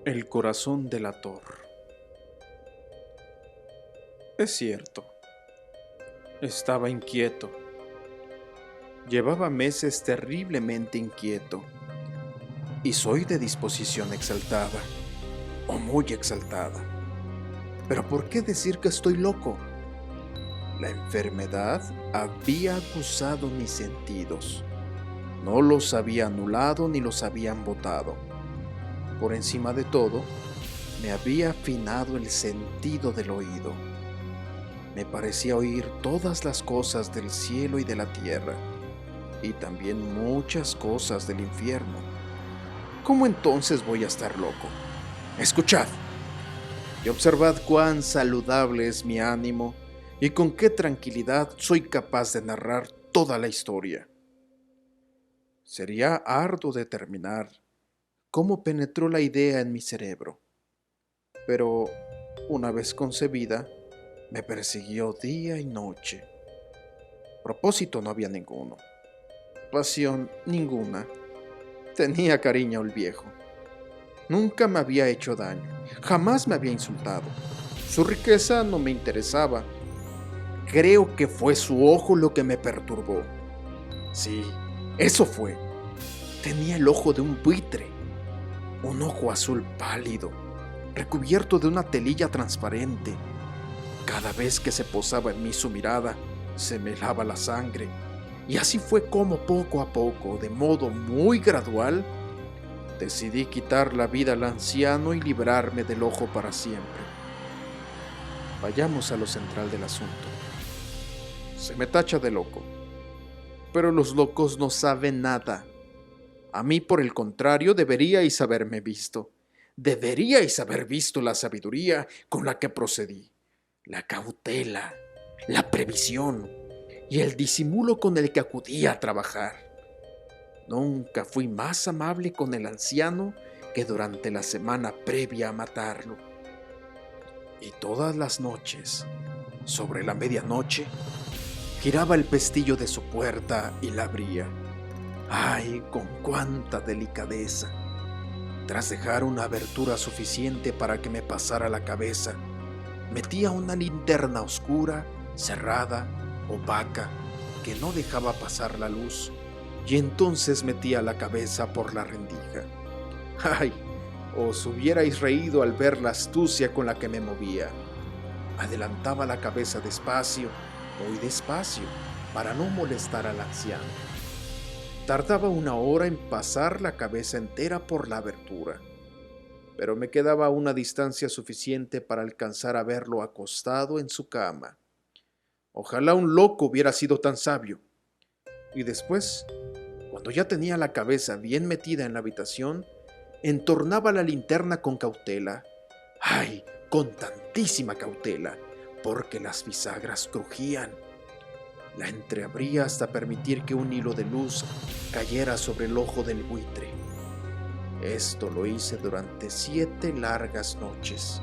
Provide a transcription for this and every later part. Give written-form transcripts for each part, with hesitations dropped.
El corazón delator. Es cierto, estaba inquieto. Llevaba meses terriblemente inquieto. Y soy de disposición exaltada, o muy exaltada. Pero ¿por qué decir que estoy loco? La enfermedad había acusado mis sentidos. No los había anulado ni los había embotado. Por encima de todo, me había afinado el sentido del oído. Me parecía oír todas las cosas del cielo y de la tierra, y también muchas cosas del infierno. ¿Cómo entonces voy a estar loco? Escuchad y observad cuán saludable es mi ánimo y con qué tranquilidad soy capaz de narrar toda la historia. Sería arduo determinar cómo penetró la idea en mi cerebro, pero una vez concebida, me persiguió día y noche. Propósito no había ninguno, pasión ninguna. Tenía cariño al viejo. Nunca me había hecho daño, jamás me había insultado. Su riqueza no me interesaba. Creo que fue su ojo lo que me perturbó. Sí, eso fue. Tenía el ojo de un buitre, un ojo azul pálido, recubierto de una telilla transparente. Cada vez que se posaba en mí su mirada, se me helaba la sangre. Y así fue como poco a poco, de modo muy gradual, decidí quitar la vida al anciano y librarme del ojo para siempre. Vayamos a lo central del asunto. Se me tacha de loco, pero los locos no saben nada. A mí, por el contrario, deberíais haberme visto. Deberíais haber visto la sabiduría con la que procedí, la cautela, la previsión y el disimulo con el que acudí a trabajar. Nunca fui más amable con el anciano que durante la semana previa a matarlo. Y todas las noches, sobre la medianoche, giraba el pestillo de su puerta y la abría. ¡Ay, con cuánta delicadeza! Tras dejar una abertura suficiente para que me pasara la cabeza, metía una linterna oscura, cerrada, opaca, que no dejaba pasar la luz, y entonces metía la cabeza por la rendija. ¡Ay! Os hubierais reído al ver la astucia con la que me movía. Adelantaba la cabeza despacio, muy despacio, para no molestar al anciano. Tardaba 1 hora en pasar la cabeza entera por la abertura, pero me quedaba una distancia suficiente para alcanzar a verlo acostado en su cama. Ojalá un loco hubiera sido tan sabio. Y después, cuando ya tenía la cabeza bien metida en la habitación, entornaba la linterna con cautela. ¡Ay! Con tantísima cautela, porque las bisagras crujían. La entreabría hasta permitir que un hilo de luz cayera sobre el ojo del buitre. Esto lo hice durante 7 largas noches.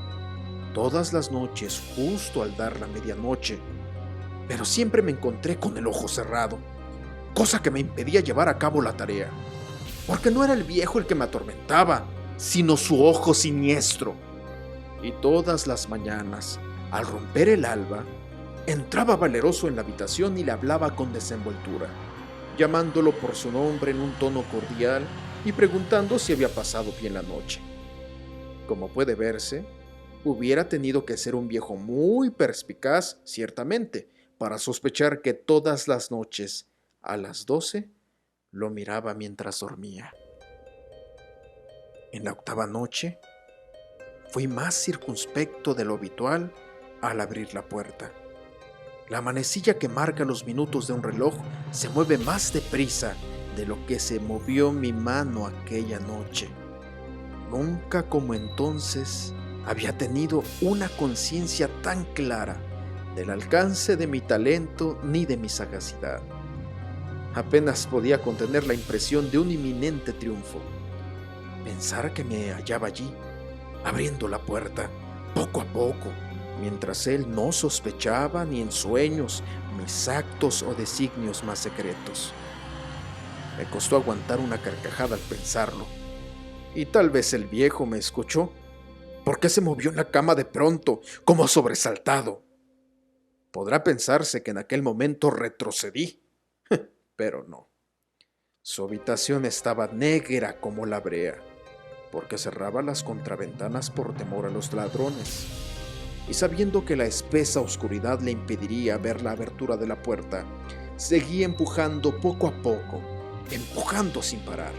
Todas las noches, justo al dar la medianoche, pero siempre me encontré con el ojo cerrado, cosa que me impedía llevar a cabo la tarea, porque no era el viejo el que me atormentaba, sino su ojo siniestro. Y todas las mañanas, al romper el alba, entraba valeroso en la habitación y le hablaba con desenvoltura, llamándolo por su nombre en un tono cordial y preguntando si había pasado bien la noche. Como puede verse, hubiera tenido que ser un viejo muy perspicaz, ciertamente, para sospechar que todas las noches, a las 12, lo miraba mientras dormía. En la 8ª noche, fui más circunspecto de lo habitual al abrir la puerta. La manecilla que marca los minutos de un reloj se mueve más deprisa de lo que se movió mi mano aquella noche. Nunca como entonces había tenido una conciencia tan clara del alcance de mi talento ni de mi sagacidad. Apenas podía contener la impresión de un inminente triunfo. Pensar que me hallaba allí, abriendo la puerta, poco a poco, mientras él no sospechaba ni en sueños mis actos o designios más secretos. Me costó aguantar una carcajada al pensarlo. Y tal vez el viejo me escuchó, porque se movió en la cama de pronto, como sobresaltado. Podrá pensarse que en aquel momento retrocedí, pero no. Su habitación estaba negra como la brea, porque cerraba las contraventanas por temor a los ladrones. Y sabiendo que la espesa oscuridad le impediría ver la abertura de la puerta, seguí empujando poco a poco, empujando sin parar.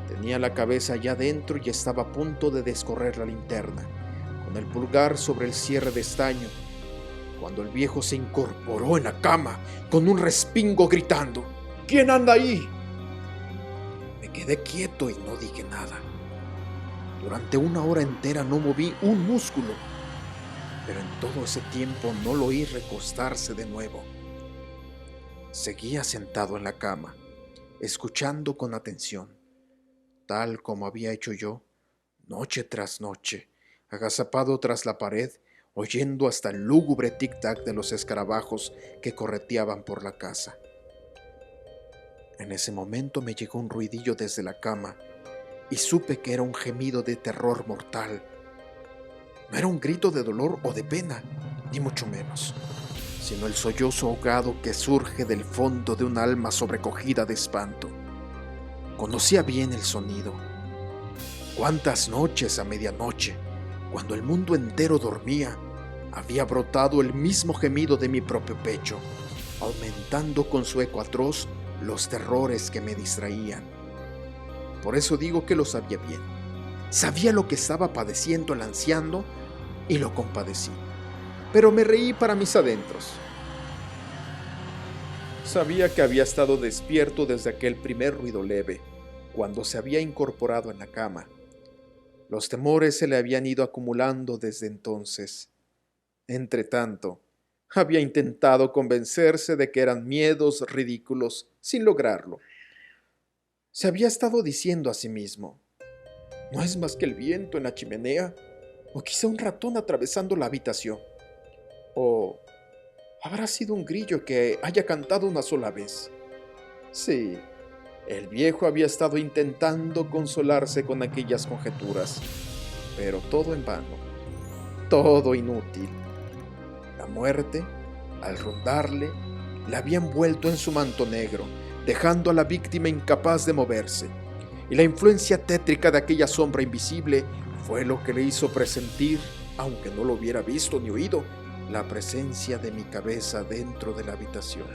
Tenía la cabeza ya dentro y estaba a punto de descorrer la linterna, con el pulgar sobre el cierre de estaño, cuando el viejo se incorporó en la cama con un respingo gritando: «¿Quién anda ahí?». Me quedé quieto y no dije nada. Durante 1 hora entera no moví un músculo, pero en todo ese tiempo no lo oí recostarse de nuevo. Seguía sentado en la cama, escuchando con atención, tal como había hecho yo, noche tras noche, agazapado tras la pared, oyendo hasta el lúgubre tic-tac de los escarabajos que correteaban por la casa. En ese momento me llegó un ruidillo desde la cama y supe que era un gemido de terror mortal. No era un grito de dolor o de pena, ni mucho menos, sino el sollozo ahogado que surge del fondo de un alma sobrecogida de espanto. Conocía bien el sonido. Cuántas noches a medianoche, cuando el mundo entero dormía, había brotado el mismo gemido de mi propio pecho, aumentando con su eco atroz los terrores que me distraían. Por eso digo que lo sabía bien. Sabía lo que estaba padeciendo el anciano y lo compadecí, pero me reí para mis adentros. Sabía que había estado despierto desde aquel primer ruido leve, cuando se había incorporado en la cama. Los temores se le habían ido acumulando desde entonces. Entretanto, había intentado convencerse de que eran miedos ridículos sin lograrlo. Se había estado diciendo a sí mismo: «No es más que el viento en la chimenea, o quizá un ratón atravesando la habitación, o habrá sido un grillo que haya cantado una sola vez». Sí, el viejo había estado intentando consolarse con aquellas conjeturas, pero todo en vano, todo inútil. La muerte, al rondarle, la había envuelto en su manto negro, dejando a la víctima incapaz de moverse, y la influencia tétrica de aquella sombra invisible fue lo que le hizo presentir, aunque no lo hubiera visto ni oído, la presencia de mi cabeza dentro de la habitación.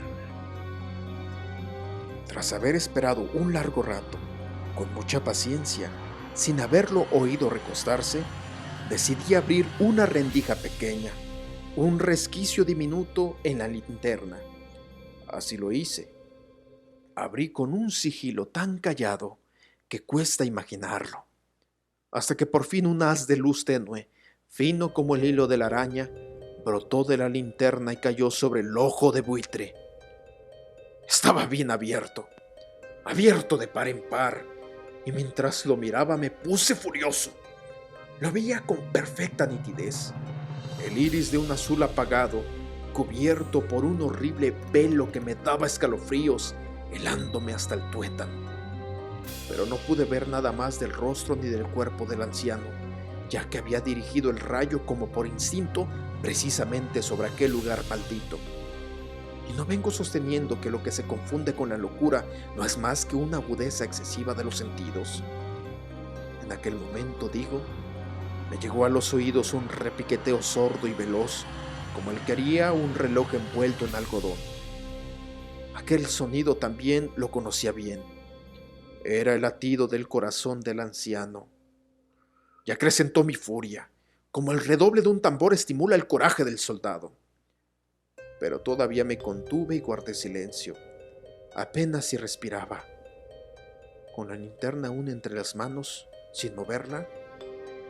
Tras haber esperado un largo rato, con mucha paciencia, sin haberlo oído recostarse, decidí abrir una rendija pequeña, un resquicio diminuto en la linterna. Así lo hice. Abrí con un sigilo tan callado que cuesta imaginarlo, hasta que por fin un haz de luz tenue, fino como el hilo de la araña, brotó de la linterna y cayó sobre el ojo de buitre. Estaba bien abierto de par en par, y mientras lo miraba me puse furioso. Lo veía con perfecta nitidez, el iris de un azul apagado, cubierto por un horrible velo que me daba escalofríos, helándome hasta el tuétano. Pero no pude ver nada más del rostro ni del cuerpo del anciano, ya que había dirigido el rayo como por instinto precisamente sobre aquel lugar maldito. Y no vengo sosteniendo que lo que se confunde con la locura no es más que una agudeza excesiva de los sentidos. En aquel momento, digo, me llegó a los oídos un repiqueteo sordo y veloz, como el que haría un reloj envuelto en algodón. Aquel sonido también lo conocía bien. Era el latido del corazón del anciano. Y acrecentó mi furia, como el redoble de un tambor estimula el coraje del soldado. Pero todavía me contuve y guardé silencio, apenas si respiraba. Con la linterna aún entre las manos, sin moverla,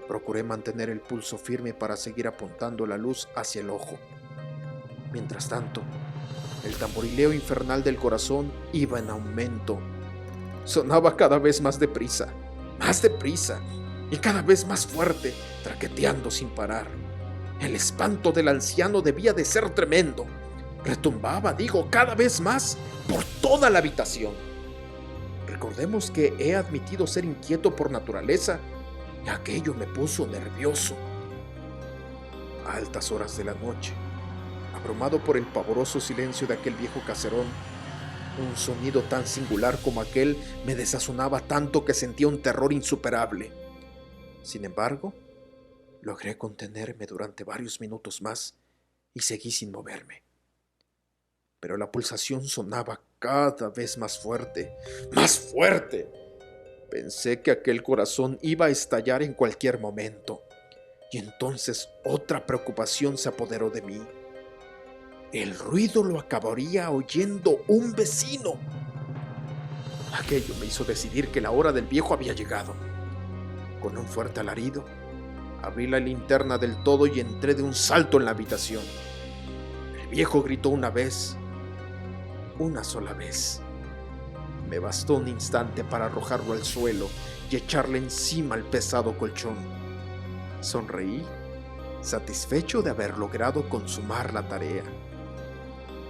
procuré mantener el pulso firme para seguir apuntando la luz hacia el ojo. Mientras tanto, el tamborileo infernal del corazón iba en aumento. Sonaba cada vez más deprisa, y cada vez más fuerte, traqueteando sin parar. El espanto del anciano debía de ser tremendo. Retumbaba, cada vez más por toda la habitación. Recordemos que he admitido ser inquieto por naturaleza y aquello me puso nervioso. A altas horas de la noche, abrumado por el pavoroso silencio de aquel viejo caserón, un sonido tan singular como aquel me desazonaba tanto que sentía un terror insuperable. Sin embargo, logré contenerme durante varios minutos más y seguí sin moverme. Pero la pulsación sonaba cada vez más fuerte, ¡más fuerte! Pensé que aquel corazón iba a estallar en cualquier momento. Y entonces otra preocupación se apoderó de mí. El ruido lo acabaría oyendo un vecino. Aquello me hizo decidir que la hora del viejo había llegado. Con un fuerte alarido, abrí la linterna del todo y entré de un salto en la habitación. El viejo gritó una vez, una sola vez. Me bastó un instante para arrojarlo al suelo y echarle encima el pesado colchón. Sonreí, satisfecho de haber logrado consumar la tarea.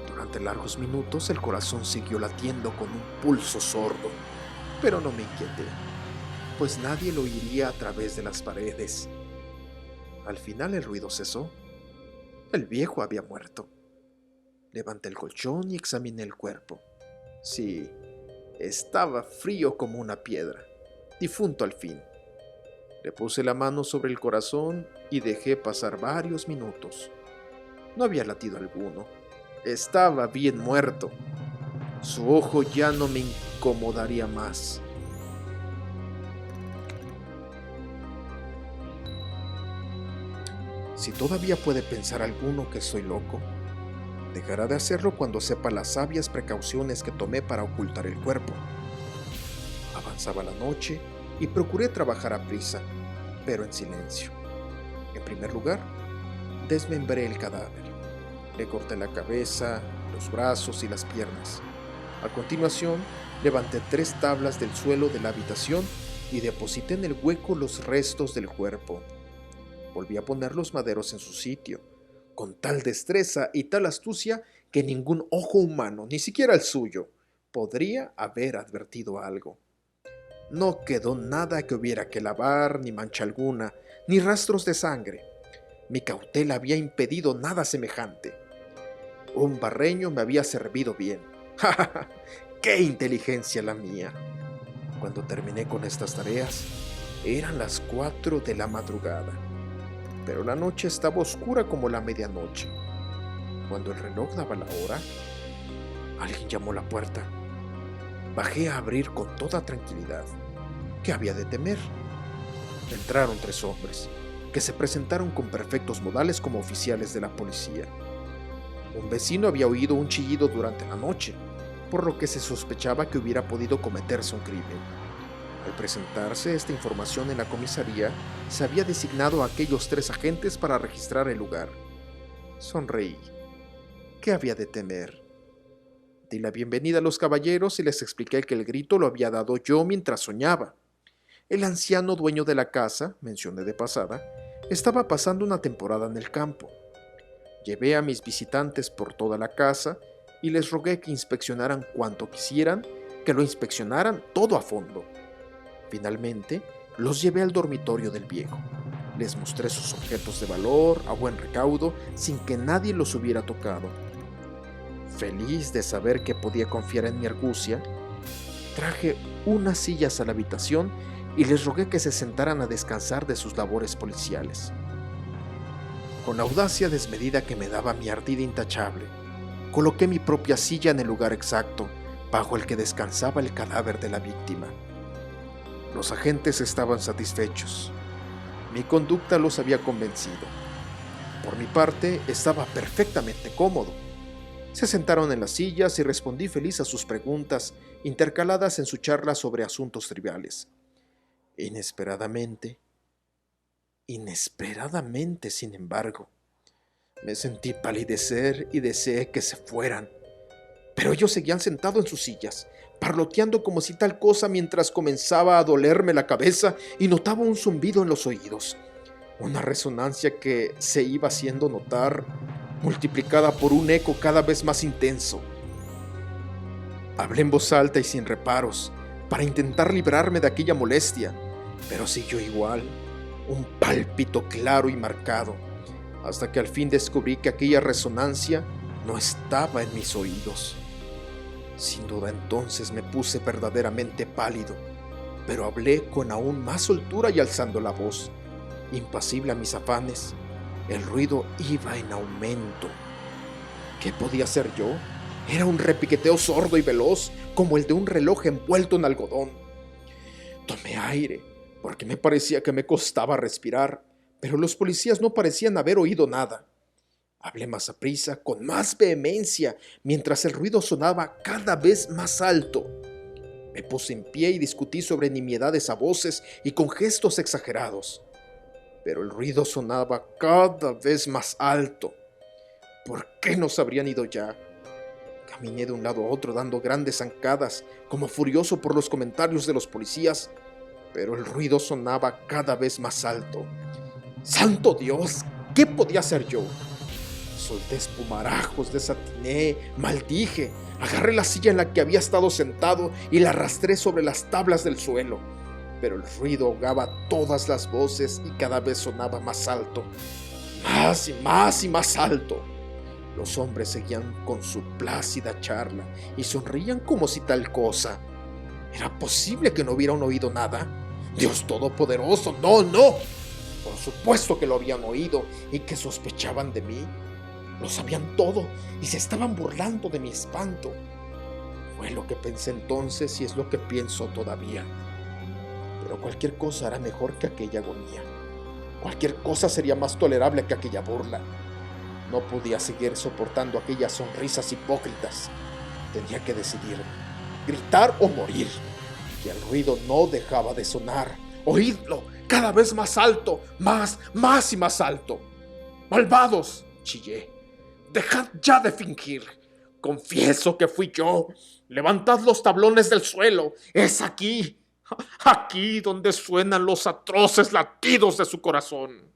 Durante largos minutos el corazón siguió latiendo con un pulso sordo, pero no me inquieté, pues nadie lo oiría a través de las paredes. Al final el ruido cesó. El viejo había muerto. Levanté el colchón y examiné el cuerpo. Sí, estaba frío como una piedra, difunto al fin. Le puse la mano sobre el corazón y dejé pasar varios minutos. No había latido alguno. Estaba bien muerto. Su ojo ya no me incomodaría más. Si todavía puede pensar alguno que soy loco, dejará de hacerlo cuando sepa las sabias precauciones que tomé para ocultar el cuerpo. Avanzaba la noche y procuré trabajar a prisa, pero en silencio. En primer lugar, desmembré el cadáver. Le corté la cabeza, los brazos y las piernas. A continuación, levanté 3 tablas del suelo de la habitación y deposité en el hueco los restos del cuerpo. Volví a poner los maderos en su sitio, con tal destreza y tal astucia que ningún ojo humano, ni siquiera el suyo, podría haber advertido algo. No quedó nada que hubiera que lavar, ni mancha alguna, ni rastros de sangre. Mi cautela había impedido nada semejante. Un barreño me había servido bien. ¡Ja, ja, ja! ¡Qué inteligencia la mía! Cuando terminé con estas tareas, eran las 4 de la madrugada, pero la noche estaba oscura como la medianoche. Cuando el reloj daba la hora, alguien llamó a la puerta. Bajé a abrir con toda tranquilidad. ¿Qué había de temer? Entraron 3 hombres, que se presentaron con perfectos modales como oficiales de la policía. Un vecino había oído un chillido durante la noche, por lo que se sospechaba que hubiera podido cometerse un crimen. Al presentarse esta información en la comisaría, se había designado a aquellos 3 agentes para registrar el lugar. Sonreí. ¿Qué había de temer? Di la bienvenida a los caballeros y les expliqué que el grito lo había dado yo mientras soñaba. El anciano dueño de la casa, mencioné de pasada, estaba pasando una temporada en el campo. Llevé a mis visitantes por toda la casa y les rogué que inspeccionaran cuanto quisieran, que lo inspeccionaran todo a fondo. Finalmente, los llevé al dormitorio del viejo. Les mostré sus objetos de valor a buen recaudo sin que nadie los hubiera tocado. Feliz de saber que podía confiar en mi argucia, traje unas sillas a la habitación y les rogué que se sentaran a descansar de sus labores policiales. Con la audacia desmedida que me daba mi ardid intachable, coloqué mi propia silla en el lugar exacto, bajo el que descansaba el cadáver de la víctima. Los agentes estaban satisfechos. Mi conducta los había convencido. Por mi parte, estaba perfectamente cómodo. Se sentaron en las sillas y respondí feliz a sus preguntas, intercaladas en su charla sobre asuntos triviales. Inesperadamente, sin embargo, me sentí palidecer y deseé que se fueran. Pero ellos seguían sentados en sus sillas, parloteando como si tal cosa mientras comenzaba a dolerme la cabeza y notaba un zumbido en los oídos, una resonancia que se iba haciendo notar, multiplicada por un eco cada vez más intenso. Hablé en voz alta y sin reparos, para intentar librarme de aquella molestia, pero siguió igual, un pálpito claro y marcado, hasta que al fin descubrí que aquella resonancia no estaba en mis oídos. Sin duda entonces me puse verdaderamente pálido, pero hablé con aún más soltura y alzando la voz. Impasible a mis afanes, el ruido iba en aumento. ¿Qué podía hacer yo? Era un repiqueteo sordo y veloz, como el de un reloj envuelto en algodón. Tomé aire, porque me parecía que me costaba respirar, pero los policías no parecían haber oído nada. Hablé más aprisa, con más vehemencia, mientras el ruido sonaba cada vez más alto. Me puse en pie y discutí sobre nimiedades a voces y con gestos exagerados. Pero el ruido sonaba cada vez más alto. ¿Por qué no se habrían ido ya? Caminé de un lado a otro dando grandes zancadas, como furioso por los comentarios de los policías, pero el ruido sonaba cada vez más alto. ¡Santo Dios! ¿Qué podía hacer yo? Solté espumarajos, desatiné, maldije, agarré la silla en la que había estado sentado y la arrastré sobre las tablas del suelo, pero el ruido ahogaba todas las voces y cada vez sonaba más alto, más y más y más alto. Los hombres seguían con su plácida charla y sonreían como si tal cosa. ¿Era posible que no hubieran oído nada? ¡Dios Todopoderoso! ¡No, no! Por supuesto que lo habían oído y que sospechaban de mí. Lo sabían todo y se estaban burlando de mi espanto. Fue lo que pensé entonces y es lo que pienso todavía. Pero cualquier cosa era mejor que aquella agonía. Cualquier cosa sería más tolerable que aquella burla. No podía seguir soportando aquellas sonrisas hipócritas. Tenía que decidirme, gritar o morir. Y el ruido no dejaba de sonar. ¡Oídlo! Cada vez más alto, más y más alto. ¡Malvados!, chillé. ¡Dejad ya de fingir! Confieso que fui yo. Levantad los tablones del suelo. Es aquí donde suenan los atroces latidos de su corazón.